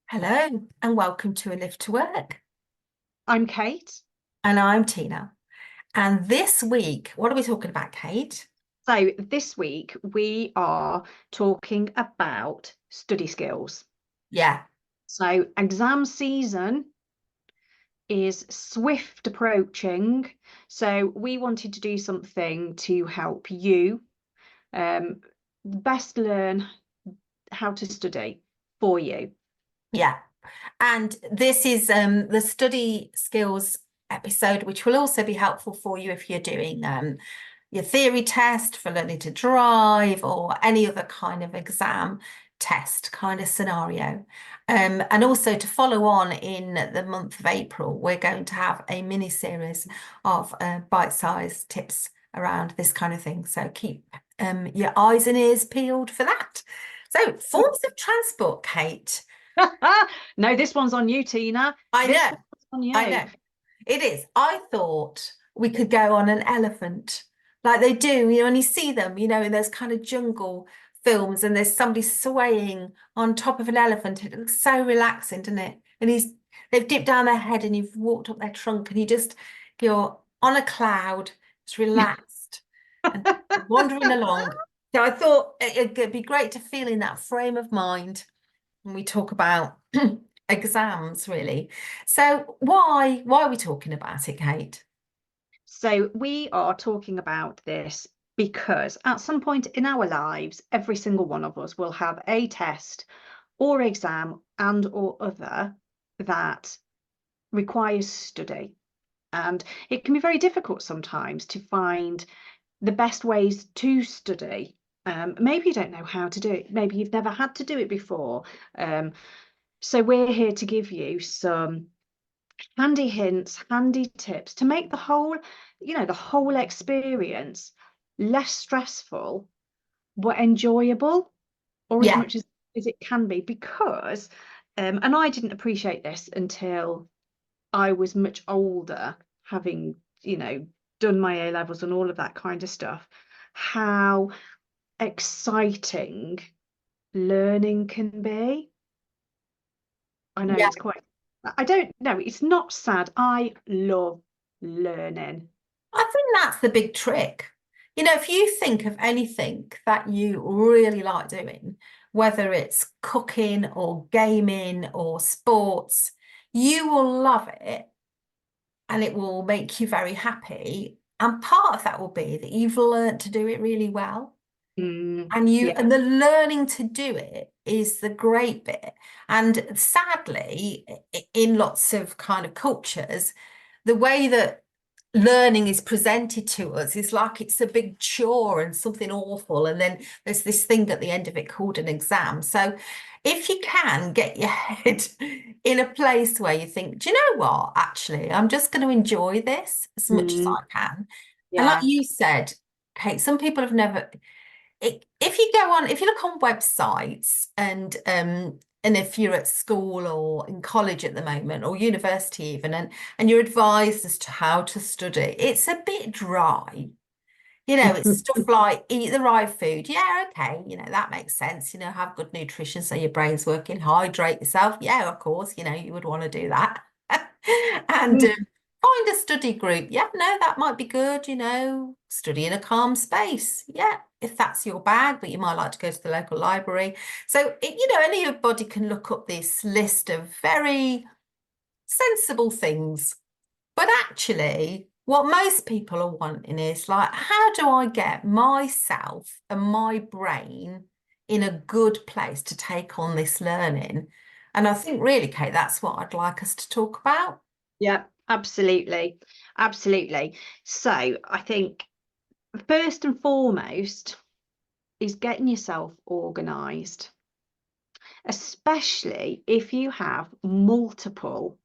Hello and welcome to A Live to Work. I'm Kate. And I'm Tina. And this week, what are we talking about, Kate? So this week we are talking about study skills. Yeah, So exam season is swift approaching. So we wanted to do something to help you um, best learn how to study for you. yeah. And this is the study skills episode, which will also be helpful for you if you're doing your theory test for learning to drive or any other kind of exam test kind of scenario. And also to follow on in the month of April, we're going to have a mini series of bite-sized tips around this kind of thing. So keep your eyes and ears peeled for that. So forms of transport, Kate. No, this one's on you, Tina. I This know, one's on I you. know. It is. I thought we could go on an elephant like they do, and you see them, in those kind of jungle films, and there's somebody swaying on top of an elephant. It looks so relaxing, doesn't it? And they've dipped down their head and you've walked up their trunk and you're on a cloud, it's relaxed and wandering along. So I thought it'd be great to feel in that frame of mind when we talk about exams, really. So why are we talking about it, Kate? So we are talking about this because at some point in our lives, every single one of us will have a test or exam and or other that requires study. And it can be very difficult sometimes to find the best ways to study. Maybe you don't know how to do it. Maybe you've never had to do it before. So we're here to give you some handy hints, handy tips to make the whole experience less stressful, but enjoyable, or as Yeah, much as it can be. Because, and I didn't appreciate this until I was much older, having, done my A levels and all of that kind of stuff, how exciting learning can be. I know yeah. I don't know, it's not sad. I love learning. I think that's the big trick. If you think of anything that you really like doing, whether it's cooking or gaming or sports, you will love it and it will make you very happy. And part of that will be that you've learned to do it really well. And Yeah. the learning to do it is the great bit. And sadly, in lots of kind of cultures, the way that learning is presented to us is like it's a big chore and something awful. And then there's this thing at the end of it called an exam. So if you can get your head in a place where you think, do you know what? Actually, I'm just going to enjoy this as much as Mm, I can. And like yeah. you said, Kate, some people have never if you look on websites and if you're at school or in college at the moment or university even and you're advised as to how to study, it's a bit dry. It's stuff like eat the right food. Yeah, okay, that makes sense. Have good nutrition so your brain's working, hydrate yourself. Yeah, of course, you would want to do that. And find a study group. Yeah, no, that might be good, study in a calm space. Yeah, if that's your bag, but you might like to go to the local library. So, anybody can look up this list of very sensible things. But actually, what most people are wanting is like, how do I get myself and my brain in a good place to take on this learning? And I think really, Kate, that's what I'd like us to talk about. Yeah, absolutely. Absolutely. So I think first and foremost is getting yourself organized, especially if you have multiple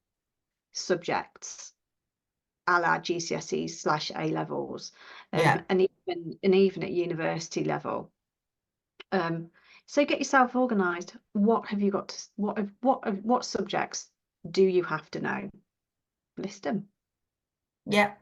subjects a la GCSEs / A levels, Yeah. and even at university level. Um, so get yourself organised. What have you got to, what subjects do you have to know? List them. Yeah.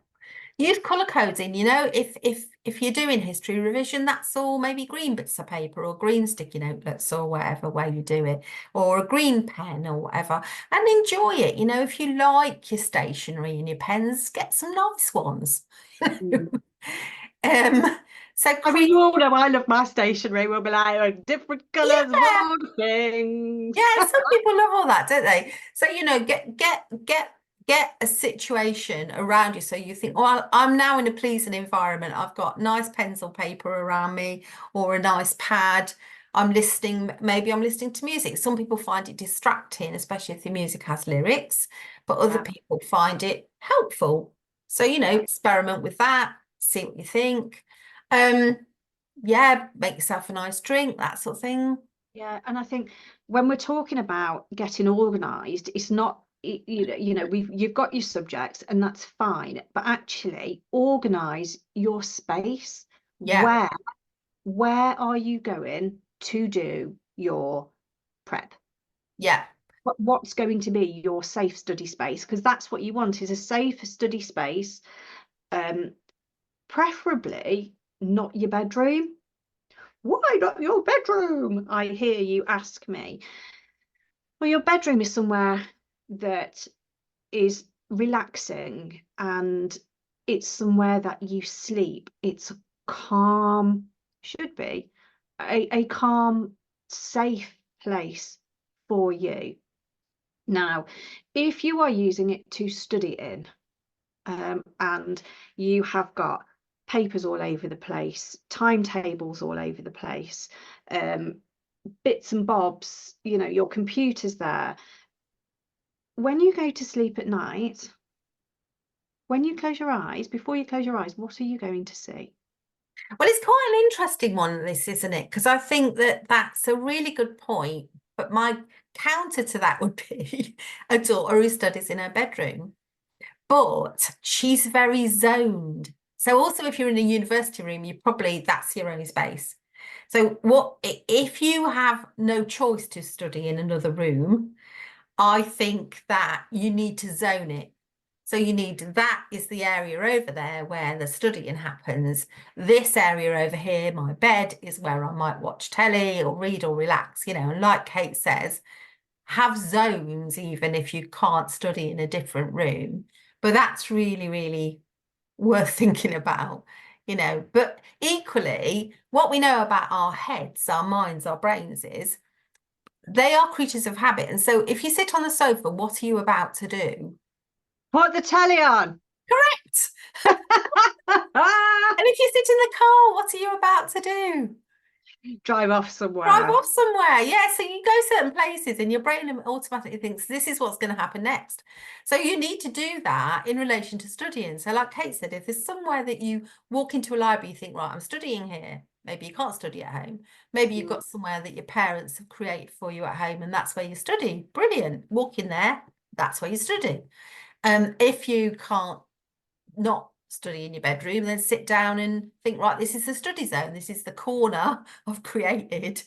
use colour coding, you know, if you're doing history revision, that's all maybe green bits of paper or green sticky notelets or whatever way you do it, or a green pen or whatever, and enjoy it. You know, if you like your stationery and your pens, get some nice ones. Mm. Um, so I mean, create, you all know I love my stationery. We'll be like, oh, different colours of yeah, all the things. yeah, some people love all that, don't they? So, you know, get a situation around you so you think, well, I'm now in a pleasing environment. I've got nice pencil paper around me or a nice pad. I'm listening, maybe I'm listening to music. Some people find it distracting, especially if the music has lyrics, but other Yeah, people find it helpful. So, you know, yeah, experiment with that, see what you think. Um, yeah, make yourself a nice drink, that sort of thing. yeah. And I think when we're talking about getting organised, it's not, you've got your subjects and that's fine, but actually organise your space. Yeah, Where are you going to do your prep? yeah. What's going to be your safe study space? Because that's what you want, is a safe study space, um, preferably not your bedroom. Why not your bedroom? I hear you ask me. Well, your bedroom is somewhere that is relaxing, and it's somewhere that you sleep. It's a calm, should be a calm, safe place for you. Now, if you are using it to study in, and you have got papers all over the place, timetables all over the place, bits and bobs, your computer's there. When you go to sleep at night, when you close your eyes, before you close your eyes, what are you going to see? Well, it's quite an interesting one, this, isn't it? Because I think that that's a really good point. But my counter to that would be a daughter who studies in her bedroom, but she's very zoned. So also, if you're in a university room, you probably that's your own space. So what if you have no choice to study in another room? I think that you need to zone it. So you need that is the area over there where the studying happens. This area over here, my bed, is where I might watch telly or read or relax, you know. And like Kate says, have zones even if you can't study in a different room. But that's really, really worth thinking about, you know. But equally, what we know about our heads, our minds, our brains is they are creatures of habit. And so if you sit on the sofa, what are you about to do? Put the telly on. Correct. And if you sit in the car, what are you about to do? Drive off Drive somewhere. off somewhere. Yeah, so you go certain places and your brain automatically thinks this is what's going to happen next. So you need to do that in relation to studying. So like Kate said, if there's somewhere that you walk into a library, you think, right, I'm studying here. Maybe you can't study at home. Maybe you've got somewhere that your parents have created for you at home and that's where you study. Brilliant. Walk in there. That's where you study. If you can't not study in your bedroom, then sit down and think, right, this is the study zone. This is the corner I've created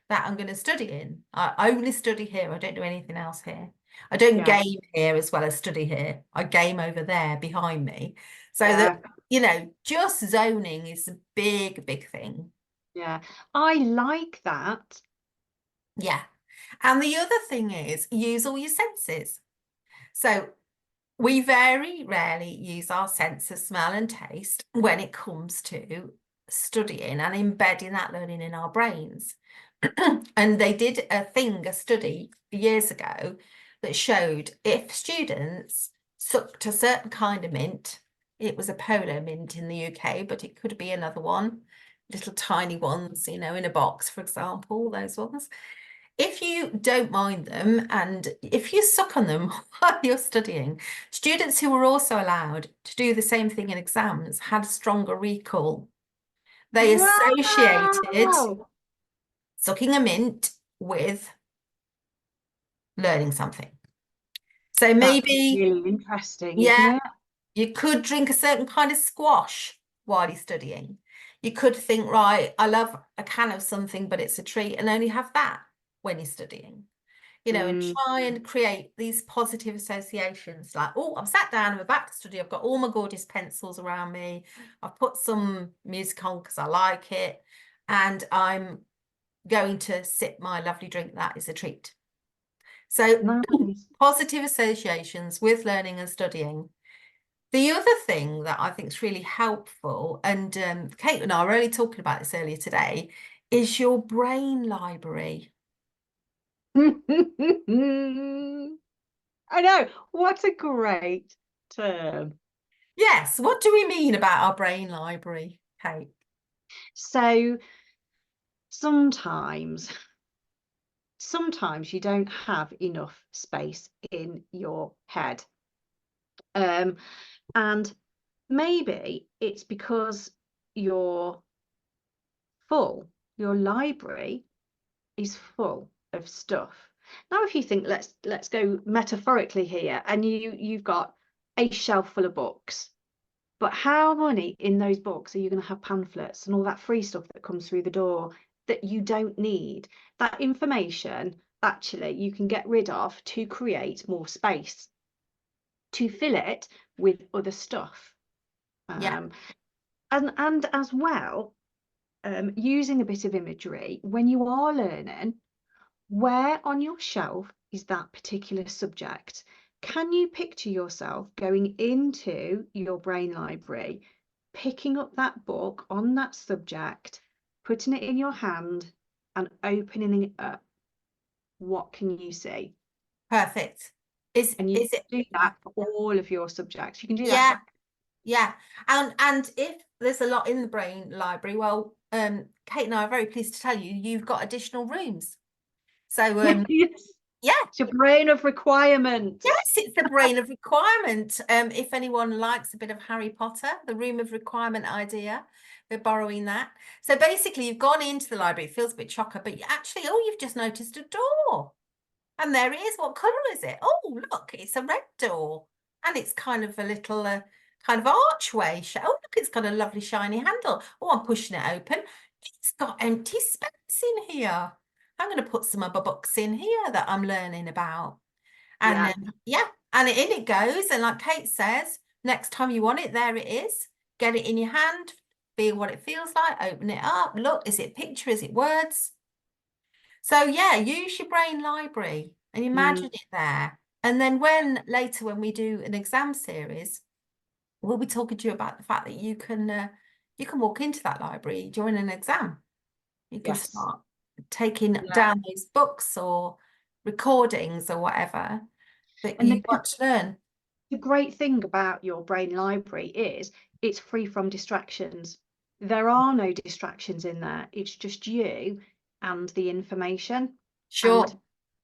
that I'm going to study in. I only study here. I don't do anything else here. I don't Yeah, game here as well as study here. I game over there behind me. So that, yeah, you know, just zoning is a big, big thing. yeah. I like that. Yeah. And the other thing is use all your senses. So we very rarely use our sense of smell and taste when it comes to studying and embedding that learning in our brains. And they did a study years ago that showed if students sucked a certain kind of mint, it was a polo mint in the UK, but it could be another one, little tiny ones, you know, in a box, for example, those ones if you don't mind them and if you suck on them while you're studying, students who were also allowed to do the same thing in exams had stronger recall. They associated Wow. sucking a mint with learning something. So That's maybe, really interesting, isn't yeah, it? you could drink a certain kind of squash while you're studying. You could think, right, I love a can of something, but it's a treat, and only have that when you're studying. and Mm. try and create these positive associations like, oh, I'm sat down, I'm about to study, I've got all my gorgeous pencils around me, I've put some music on because I like it, and I'm going to sip my lovely drink. That is a treat. So Nice. positive associations with learning and studying. The other thing that I think is really helpful, and Kate and I were only talking about this earlier today, is your brain library. I know. What a great term. Yes, what do we mean about our brain library, Kate? So sometimes, sometimes you don't have enough space in your head. And maybe it's because you're full, your library is full of stuff. Now, if you think, let's go metaphorically here, and you've got a shelf full of books, but how many in those books are you going to have pamphlets and all that free stuff that comes through the door that you don't need? That information actually you can get rid of to create more space, to fill it with other stuff. Yeah, Um, and as well, using a bit of imagery when you are learning, where on your shelf is that particular subject? Can you picture yourself going into your brain library, picking up that book on that subject, putting it in your hand and opening it up? What can you see? perfect. And you Is it? do that for all of your subjects. You can do that Yeah, for yeah. And if there's a lot in the brain library, well, Kate and I are very pleased to tell you you've got additional rooms. So yes. yeah, It's your brain of requirement. yes, it's the brain of requirement. If anyone likes a bit of Harry Potter, the room of requirement idea, we're borrowing that. So basically, you've gone into the library, it feels a bit chocker, but actually, oh, you've just noticed a door. And there it is. What colour is it? Oh, look, it's a red door. And it's kind of a little kind of archway. Oh, look, it's got a lovely shiny handle. Oh, I'm pushing it open. It's got empty space in here. I'm going to put some other books in here that I'm learning about. And Yeah. yeah, and in it goes. And like Kate says, next time you want it, there it is. Get it in your hand, feel what it feels like, open it up. Look, is it picture? Is it words? So yeah, use your brain library and Mm, imagine it there. And then when we do an exam series, we'll be talking to you about the fact that you can walk into that library during an exam. You can yes. start taking Yeah. down those books or recordings or whatever that And you want to learn. the great thing about your brain library is it's free from distractions. There are no distractions in there. It's just you and the information and Sure.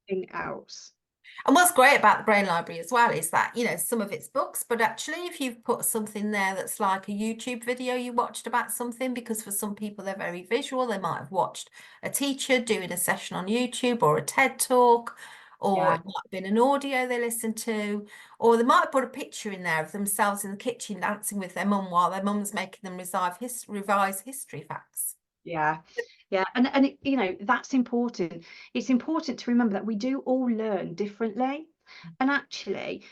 nothing else. And what's great about the Brain Library as well is that, some of it's books, but actually if you've put something there that's like a YouTube video you watched about something, because for some people they're very visual, they might have watched a teacher doing a session on YouTube or a TED talk, or Yeah, it might have been an audio they listened to, or they might have put a picture in there of themselves in the kitchen dancing with their mum while their mum's making them revise history facts. yeah, yeah. And that's important. It's important to remember that we do all learn differently. And actually,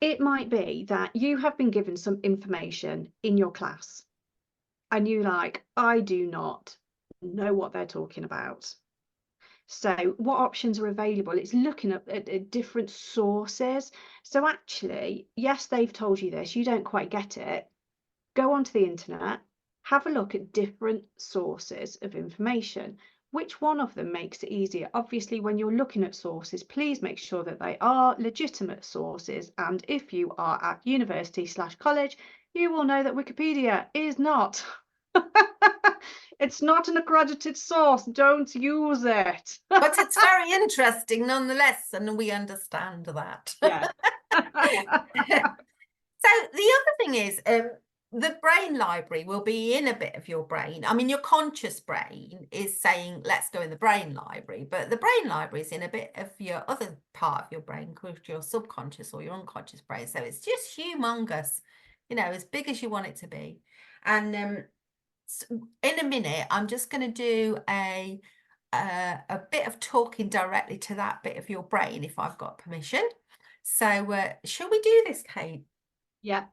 it might be that you have been given some information in your class and you like, I do not know what they're talking about. So what options are available? It's looking at different sources. So actually, yes, they've told you this, you don't quite get it. Go onto the internet, have a look at different sources of information. Which one of them makes it easier? Obviously, when you're looking at sources, please make sure that they are legitimate sources. And if you are at university/college, you will know that Wikipedia is not. It's not an accredited source. Don't use it. But it's very interesting nonetheless, and we understand that. Yeah. So the other thing is, the brain library will be in a bit of your brain. I mean, your conscious brain is saying, let's go in the brain library, but the brain library is in a bit of your other part of your brain called your subconscious or your unconscious brain. So it's just humongous, as big as you want it to be. And in a minute, I'm just going to do a bit of talking directly to that bit of your brain if I've got permission. So shall we do this, Kate? Yeah.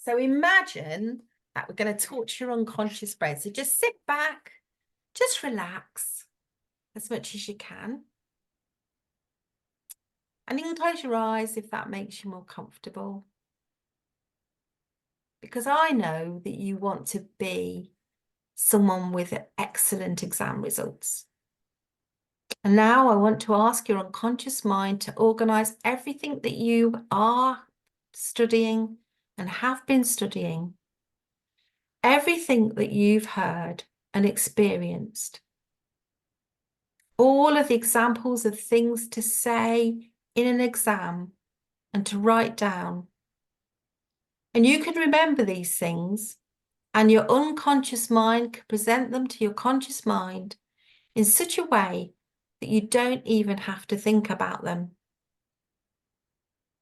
So imagine that we're going to talk to your unconscious brain. So just sit back, just relax as much as you can. And you can close your eyes if that makes you more comfortable. Because I know that you want to be someone with excellent exam results. And now I want to ask your unconscious mind to organize everything that you are studying and have been studying, everything that you've heard and experienced, all of the examples of things to say in an exam and to write down. And you can remember these things, and your unconscious mind can present them to your conscious mind in such a way that you don't even have to think about them.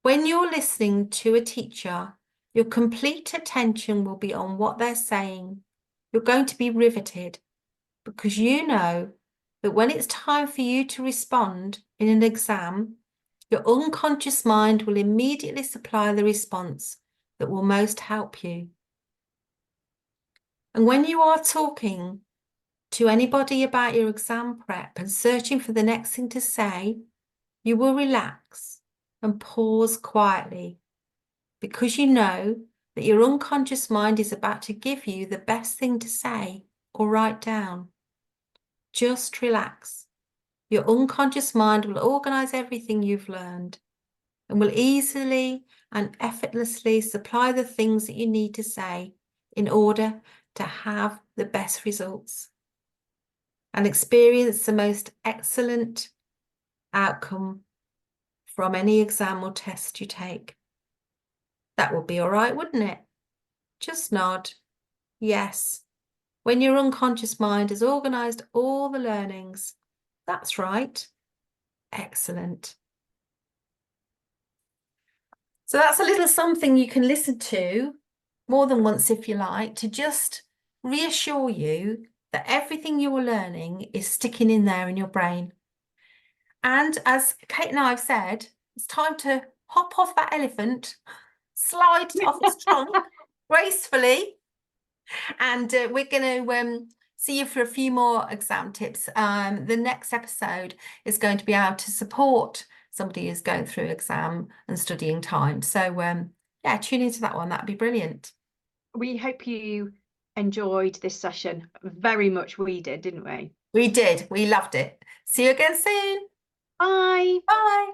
When you're listening to a teacher, your complete attention will be on what they're saying. You're going to be riveted because you know that when it's time for you to respond in an exam, your unconscious mind will immediately supply the response that will most help you. And when you are talking to anybody about your exam prep and searching for the next thing to say, you will relax and pause quietly because you know that your unconscious mind is about to give you the best thing to say or write down. Just relax. Your unconscious mind will organize everything you've learned and will easily and effortlessly supply the things that you need to say in order to have the best results and experience the most excellent outcome from any exam or test you take. That would be all right, wouldn't it? Just nod. Yes. When your unconscious mind has organised all the learnings. That's right. Excellent. So that's a little something you can listen to more than once if you like, to just reassure you that everything you are learning is sticking in there in your brain. And as Kate and I have said, it's time to hop off that elephant, slide off its trunk gracefully, and we're going to see you for a few more exam tips. The next episode is going to be able to support somebody who's going through exam and studying time. So yeah, tune into that one. That'd be brilliant. We hope you enjoyed this session very much. We did, didn't we? We did. We loved it. See you again soon. Bye. Bye.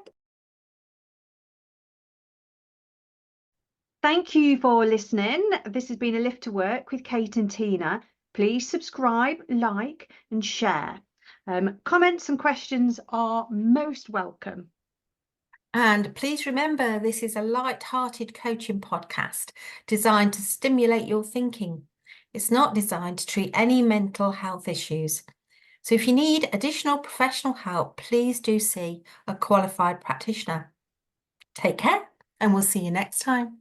Thank you for listening. This has been A Lift to Work with Kate and Tina. Please subscribe, like and share. Comments and questions are most welcome. And please remember, this is a light-hearted coaching podcast designed to stimulate your thinking. It's not designed to treat any mental health issues. So if you need additional professional help, please do see a qualified practitioner. Take care, and we'll see you next time.